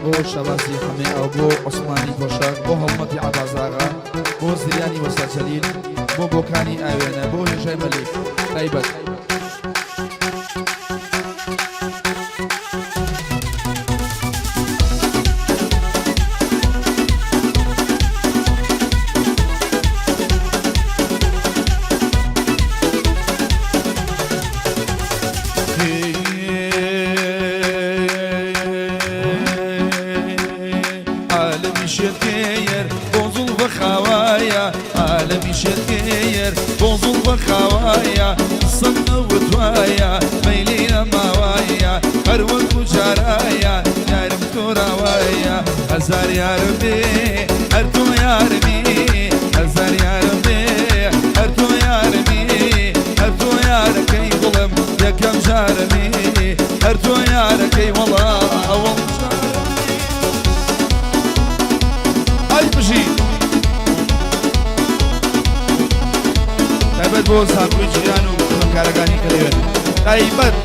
بۆ شەبازی حەمێ ئەو بۆ عوسمانی پۆشەک بۆ هەڵمەتی عەبازاغا بۆ زریانی وەسە جەلیل بۆ بۆکانی ئاوێنە بۆ هێژای مەلیک تایبەت عالمي شكير بوظل بخوايا صنع وتوايا ميلينا ماوايا أروك وجرايا نارم كراوايا هزار يا ربي أرتو يا ربي هزار يا ربي أرتو يا ربي أرتو يا ركي ظلم يا كم جارمي أرتو يا ركي والله أول أي بجي تایبەت بۆ ساکوی جیان و هەمکارەکانی کەدەوێت تایبەت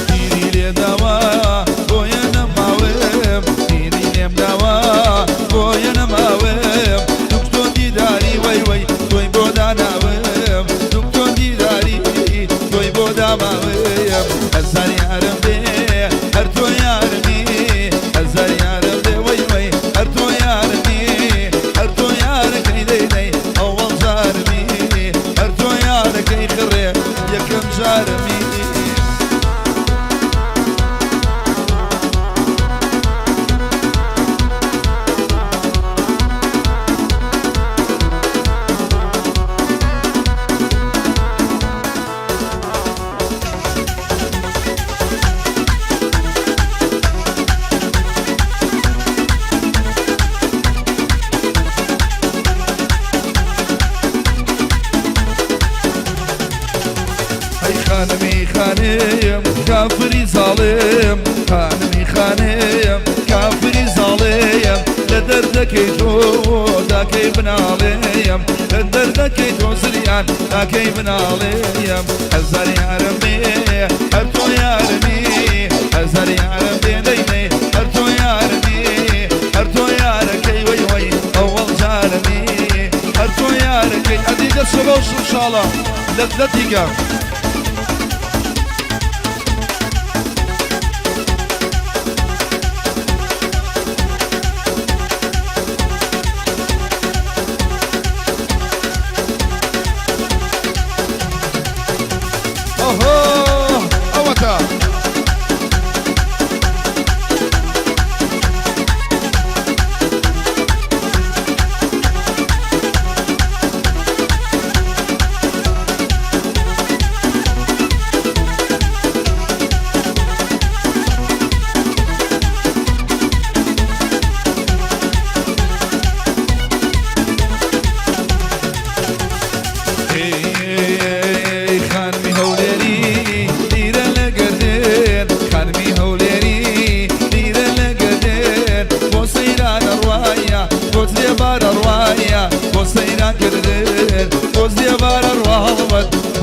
تیری لێداوە بۆیە نەماوێم تیری لێم داوە بۆیە نەماوێم هزار يا ربي أرتو يا ربي هزار يا ربي وي وي أرتو يا ربي أرتو يا ركي ليلي أول جارمي أرتو يا ركي خري يا كم جارمي خانمي خانم كافري ظالم خانمي خانم كافري ظالم لدردك تو داكي بناليم لدردك تو زريان داكي بناليم هزار يا ربي أرتو يا ربي هزار يا ربي ليلي أرتو يا ربي أرتو يا ركي وي وي أول جارمي أرتو يا ركي أديك السلوش إن شاء الله لدردك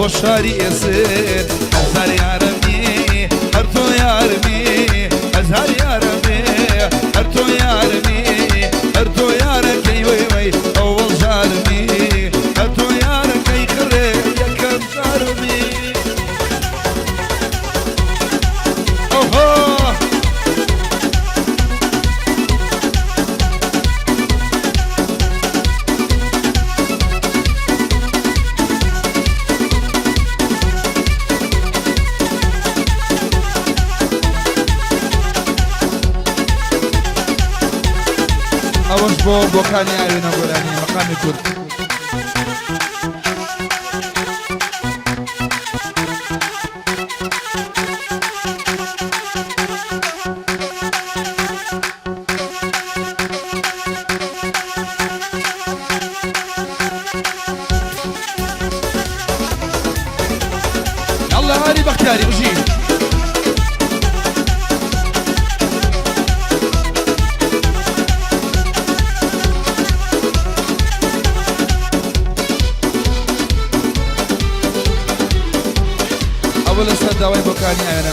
بوشاري يسير أزهر يا ربي أرتو يا ربي أزهر يا ربي أرتو يا ربي أرتو يا ركي وي وي أول جارمي أرتو يا ركي خري يا كم جارمي أوه ئەوەش بۆ بۆکانی ئاوێنە گۆرانی مەقامی کورد يلا هاني بختاري بجي كاني أنا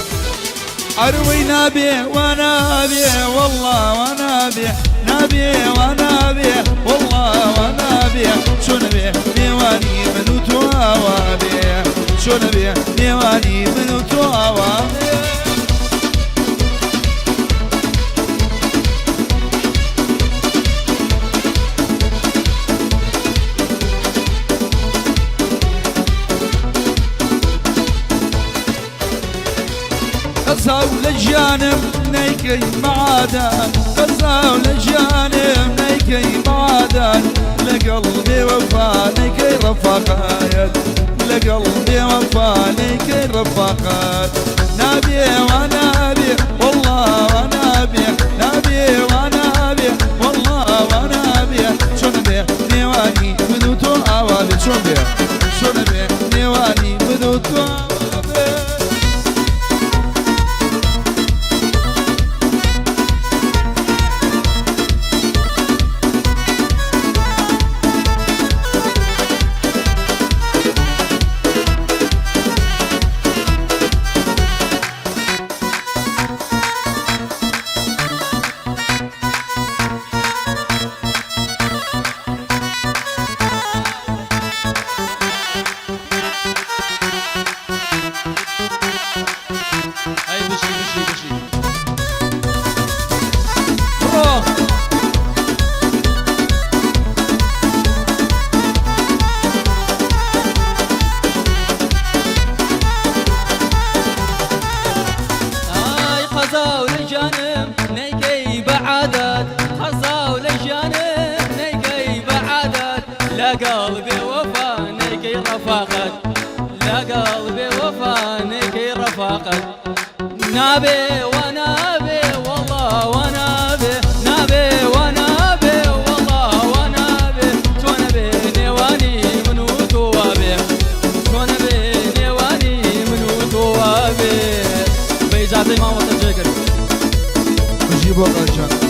أروي نبي ونبي والله ونبي نبي ونبي والله ونبي شو نبي ديواني من توابي شو نبي ديواني من توابي قصاو للجانب نيكي معادن قصاو للجانب نيكي معادن لقلبي وفا نيكي رفاقات لقلبي وفا نيكي رفاقات نبي ونبي والله ونبي نبي ونبي والله ونبي شو نبي ديواني بدوتو أوابي شو نبي ديواني بدوتو أوابي قلبي وفا نيكي رفاقت لا قلبي وفا نيكي رفاقت نابي ونابي والله ونابي نابي ونابي والله ونابي تونبي نيواني منو توابي تونبي نيواني منو توابي بيزاتي ما وتجيكر بجيبوا قلجان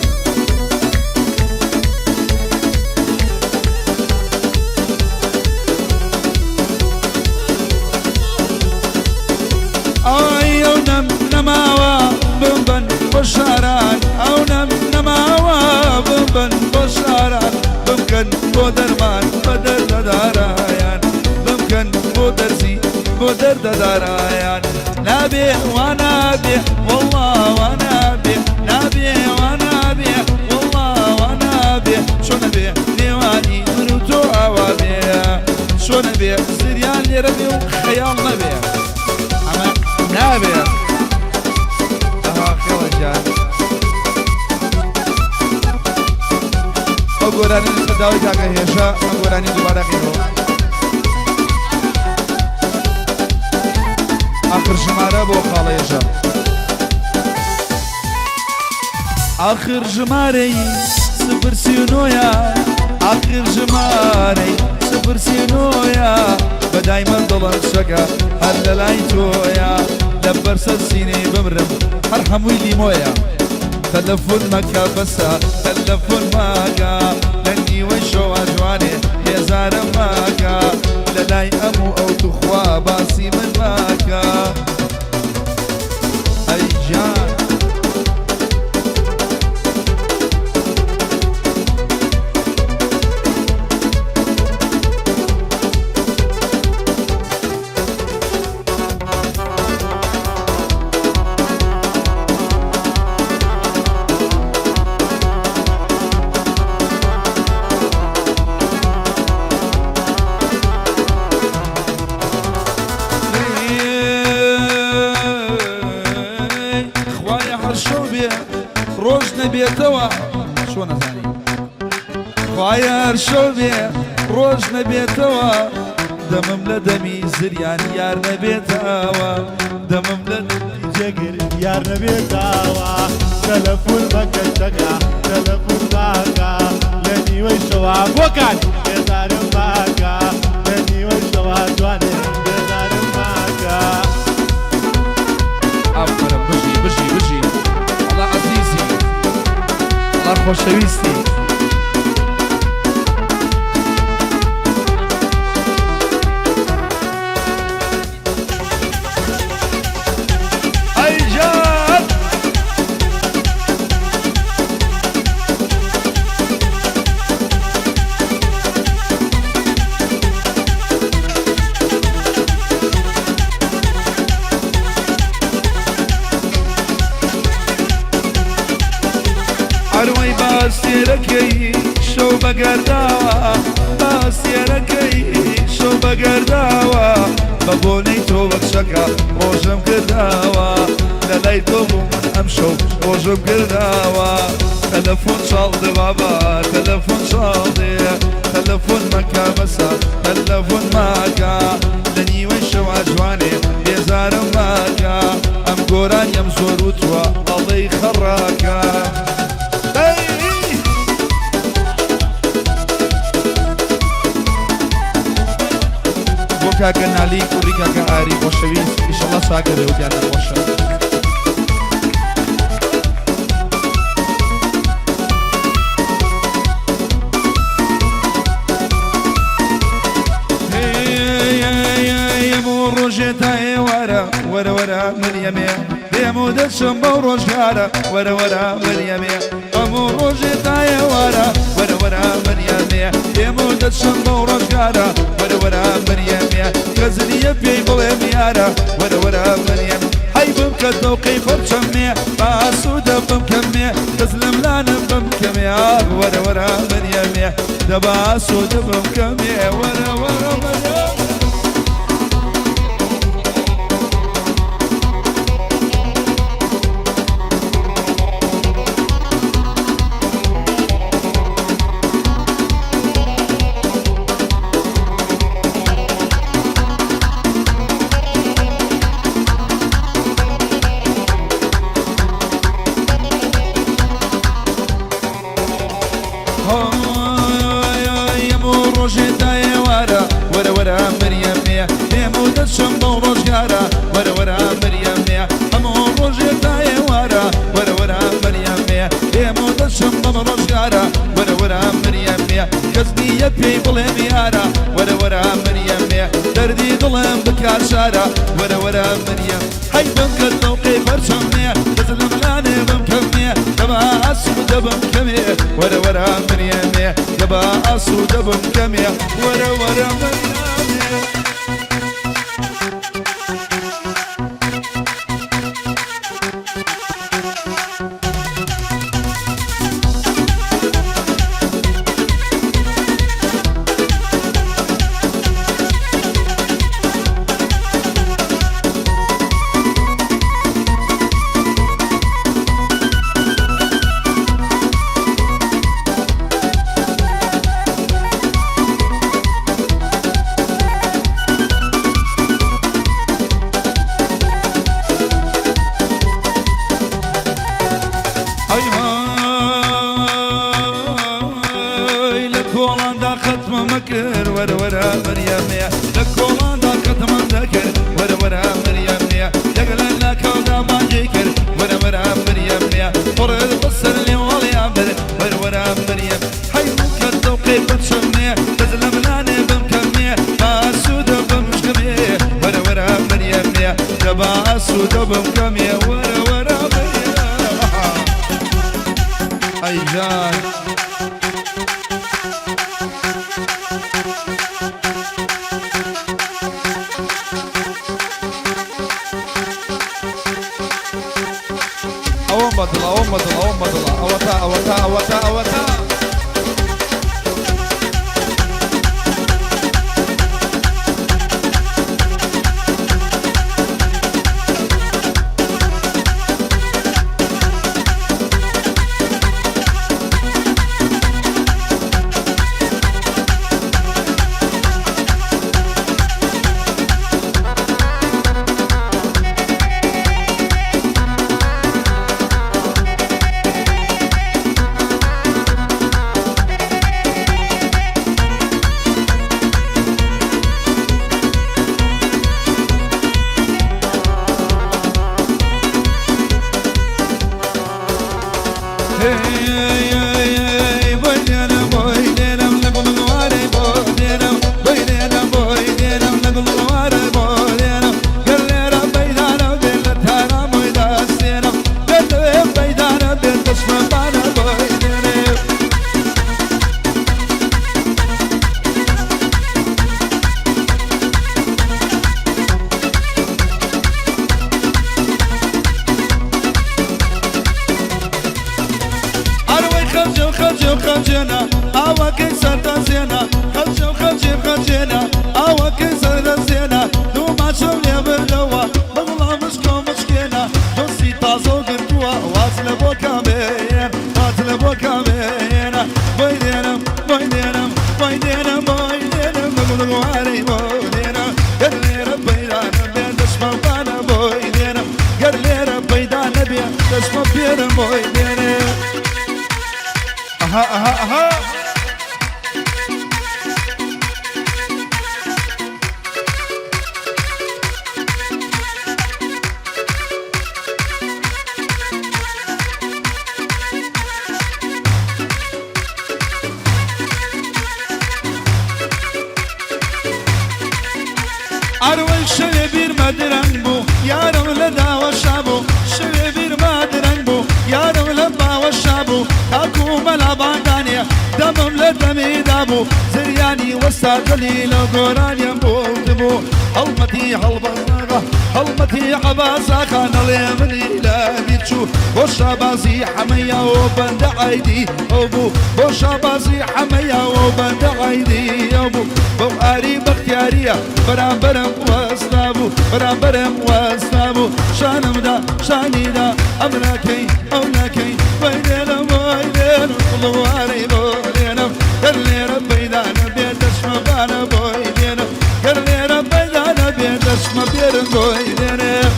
نماوا بمبن بشاران او نماوا بمبن بشاران بمكن بودرمان بدر دارايان بمكن بودرزي بدر دارايان نبي ونبي والله ونبي نبي ونبي والله ونبي شو نبي ديواني منوتو اوابي شو نبي سريان لربي وخيال نبي اما نبي گۆرانی سەداوی کاکە هێشە ئەم گۆرانی دووبارە قینەوە ئاخر ژمارە بۆ خاڵە هێشە آخر ژمارەی سفر سیونۆیە آخر ژمارەی سفر سیونۆیە بەدای من دڵم شەکە هەر لە لای تۆیە لە بەرسە سینەی بمرم هەر هەمووی لیمۆیە تەلەفۆن مەکە بەسە تەلەفۆن ماکە لە نیوەی شەوە جوانێ هێزارە ماکە لە لای ئەموو ئەو توخوا باسی من ماکە ئەی جان ڕۆژ نەبێتەوە چۆن نەزانی خوایە هەر شەو بێ ڕۆژ نەبێتەوە دەمم لە دەمی زریان یار نەبێتەوە دەمم لە جەگر یار نەبێتەوە تەلەفۆن مەکە شەکە تەلەفۆن ماکە لە نیوەی شەوە بۆکان بێزارم ماکە لە نیوەی شەوە جوانێ بێزارم ماکە ئەفەرم بژی بژی بژی ئەڵا عەزیزی ئەڵا خۆشەویستی باسيركي شو بقرداوا باسيركي شو بقرداوا ببوني تو بكشكا روجم كرداوا للايتو من امشو روجم كرداوا تلفون شالدي بابا تلفون شالدي تلفون مكا مسا تلفون مكا لني وشو عجواني بيزار مكا ام قوران يمزور وتوا الله يخراكا كاكا نالي كوري كاكا آري بوشويس إن شاء الله ساكر وديانا بوشا ورا من يمين بيمود الشمبا ورجعنا ورا من يمين أمور رجعتاي ورا من يمين بيمود الشمبا ورجعنا ورا من يمين غزلية في بلم يارا ورا من يمين حيبم كدوقي فرشمي باسودة بمكمي تزلم لانا بمكمي ورا من يمين دباسودة بمكمي ورا من يمين ورا مريم يمود الشمبا ورجعنا ورا مريم أمور رجعتاي ورا مريم يمود الشمبا ورجعنا ورا مريم كزني يبي بلم يارا ورا مريم دردي ظلم بكاشارا ورا مريم حيبم كالتوقي فرشمي تزلم لاني بمكمي دبا أسود بمكمي ورا مريم دبا أسود بمكمي ورا مريم ورا مريم لكولان دا ختم ذكر ورا مريم يقل لك ودا ما جيكر ورا مريم فرد بصر لي ولي عبر ورا مريم حيوك الذوقي بتشمي تزلم لاني بمكمي باسود بمشكمي ورا مريم جبا اسود بمكمي ورا مريم أي جان أوتا خەجێ خەجێنە ئاوەکەی سەردە زێنە خەجێ خەجێ خەجێنە ئاوەکەی سەردە زێنە دوو ماچە لێ بردەوە بەڵا مشکۆ مشکێنە دۆستی تازۆ گرتووە واز لە بۆ کامێن واز لە بۆ کامێنە بۆی دێنم بۆی دێنم بۆی دێنم بۆی دێنم بەگوڵوارەی بۆ دێنم گەر لێرە پەیدا نەبێ دەشمە بانە بۆی دێنم گەر لێرە پەیدا نەبێ دەشمە پێرم بۆی دێنم ئەها ئەها ئەها ئەروەی شەوێ بیرمە درەنگ بوو یارم لە داوەشا بوو شەوێ بیرمە درەنگ بوو یارم لە باوەشا بوو تاکو مەلا بانگانێ دەمم لە دەمیدا بوو زریانی وەستا دڵی لە گۆرانیم بوو هەڵمەتی هەڵبەزاغا هەڵمەتی عەباساخا نەڵێ منی لە بیرچوو بۆ شابازی حەمەیەوە بەندە عەیدی ئەو بوو بۆ شابازی حەمەیەوە بەندە عەیدی ئەو بوو بەو ئاری بەختیاریە بەرامبەرم وەستا بوو بەرامبەرم وەستا بوو شانمدا شانیدا ئەم ناکەی ئەو ناکەی وای لێرم وای لێرم بڵوارەی بۆ لێنم گەر لێرە پەیدا نەبێ دەشمە بانە بۆی لێنم گەر لێرە پەیدا نەبێ دەشمە پێرم بۆی لێنم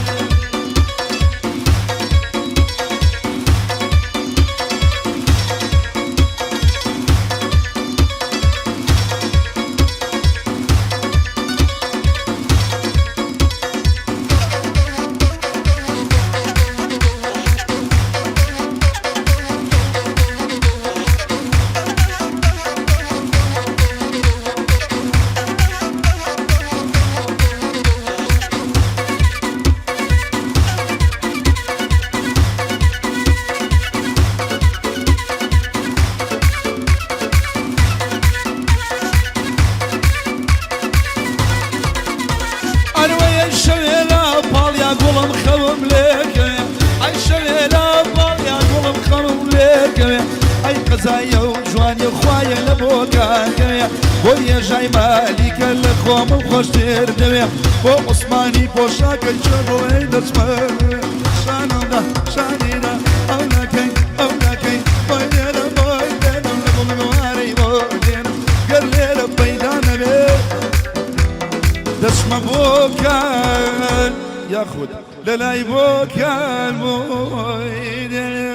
قەزایە و جوانی خوایە لە بۆکانگەیە بۆ یێژای مالیکە لە خۆمم خۆشتر دەوێ بۆ عوسمانی پۆشاکە چۆڵی دەچمە شانەدا شانیدا ئەو ناکەی ئەو ناکەی بۆی لێرە بۆی دێنم لە بڵگوارەی بۆ دێنم گەر لێرە پەیدا نەبێ دەچمە بۆکان یاخود لە لای بۆکان بۆی دێنم